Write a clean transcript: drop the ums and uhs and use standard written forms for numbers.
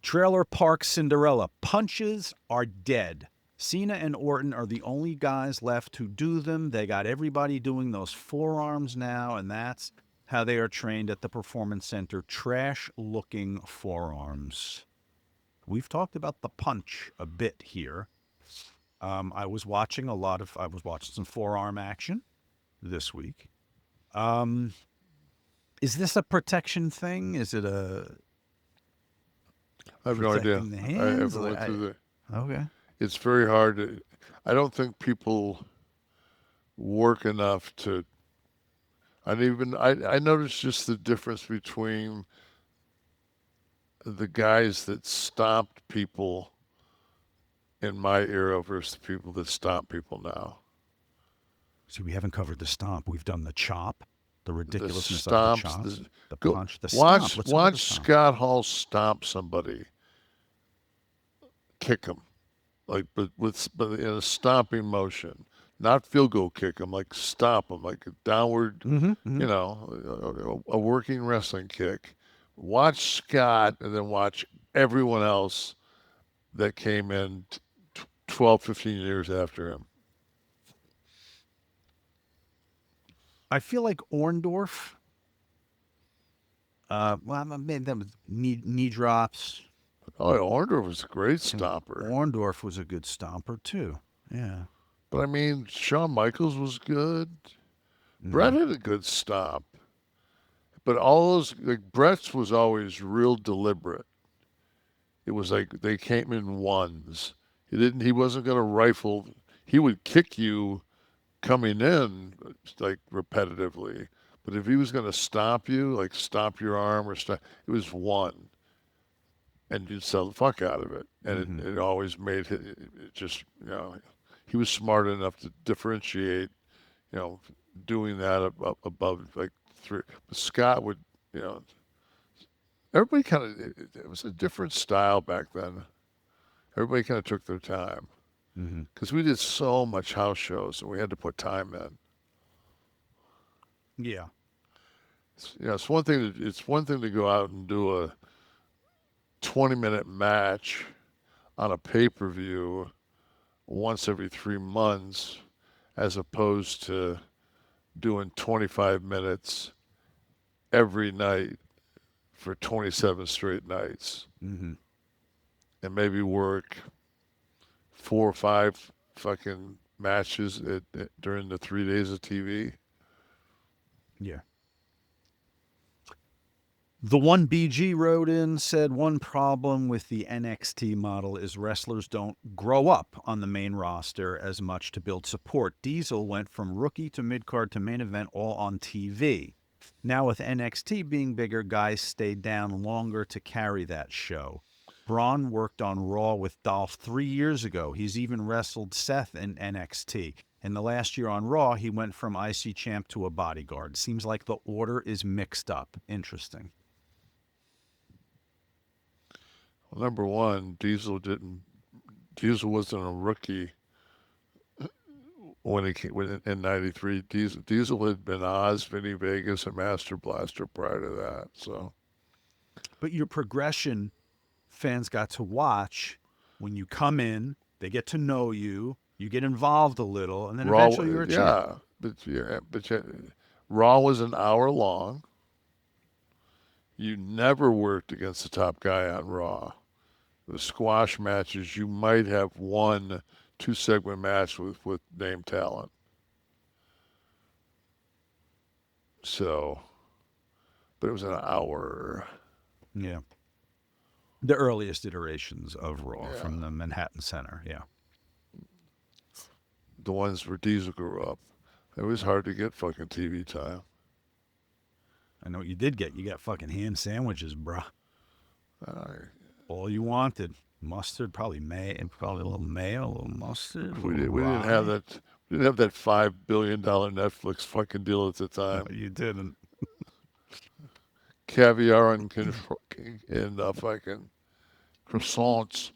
Trailer Park Cinderella. Punches are dead. Cena and Orton are the only guys left who do them. They got everybody doing those forearms now, and that's how they are trained at the Performance Center. Trash-looking forearms. We've talked about the punch a bit here. I was watching some forearm action this week. Is this a protection thing? Is it a I have no idea. protecting the I hands? haven't went through Okay. it's very hard to, I don't think people work enough to, I noticed just the difference between the guys that stopped people in my era versus the people that stop people now. See, we haven't covered the stomp. We've done the chop, the The ridiculousness of the stomps, chop, the go punch, the stomp. Let's cover the watch stomp. Scott Hall stomp somebody, kick him, like but in a stomping motion, not field goal kick him, like stomp him, like a downward, Mm-hmm, mm-hmm. a working wrestling kick. Watch Scott and then watch everyone else that came in 12, 15 years after him. I feel like Orndorff. Well, maybe that was knee drops. Oh, Orndorff was a great And stomper. Orndorff was a good stomper too. Yeah. But I mean, Shawn Michaels was good. Brett Mm-hmm. had a good stomp. But all those, like, Brett's was always real deliberate. It was like they came in ones. He wasn't going to rifle. He would kick you coming in, like, repetitively. But if he was going to stop you, like stop your arm or stop, it was one. And you'd sell the fuck out of it. And Mm-hmm. it always made it just, he was smart enough to differentiate, you know, doing that above like three. But Scott would, you know, everybody kind of, it was a different style back then. Everybody kind of took their time Mm-hmm. because we did so much house shows and we had to put time in. Yeah. It's one thing to go out and do a 20-minute match on a pay-per-view once every 3 months as opposed to doing 25 minutes every night for 27 straight nights Mm-hmm. and maybe work 4 or 5 fucking matches during the 3 days of TV. Yeah. The one BG wrote in said one problem with the NXT model is wrestlers don't grow up on the main roster as much to build support. Diesel went from rookie to mid card to main event all on TV. Now with NXT being bigger, guys stay down longer to carry that show. Braun worked on Raw with Dolph 3 years ago. He's even wrestled Seth in NXT. In the last year on Raw, he went from IC champ to a bodyguard. Seems like the order is mixed up. Interesting. Well, number one, Diesel wasn't a rookie when he came in '93. Diesel had been Oz, Vinny Vegas, and Master Blaster prior to that. So But your progression, fans got to watch when you come in, they get to know you, you get involved a little, and then Raw, eventually you're a champ. yeah, Raw was an hour long. You never worked against the top guy on Raw. The squash matches, you might have one 2 segment match with name talent. So, but it was an hour. Yeah. The earliest iterations of Raw Yeah, from the Manhattan Center. Yeah. the ones where Diesel grew up. It was hard to get fucking TV time. I know what you did get. You got fucking ham sandwiches, bruh. Uh, All you wanted. Mustard, probably probably a little mayo, a little mustard, a little we didn't have rye. that. We didn't have that $5 billion Netflix fucking deal at the No, time. you didn't. Caviar and fucking croissants.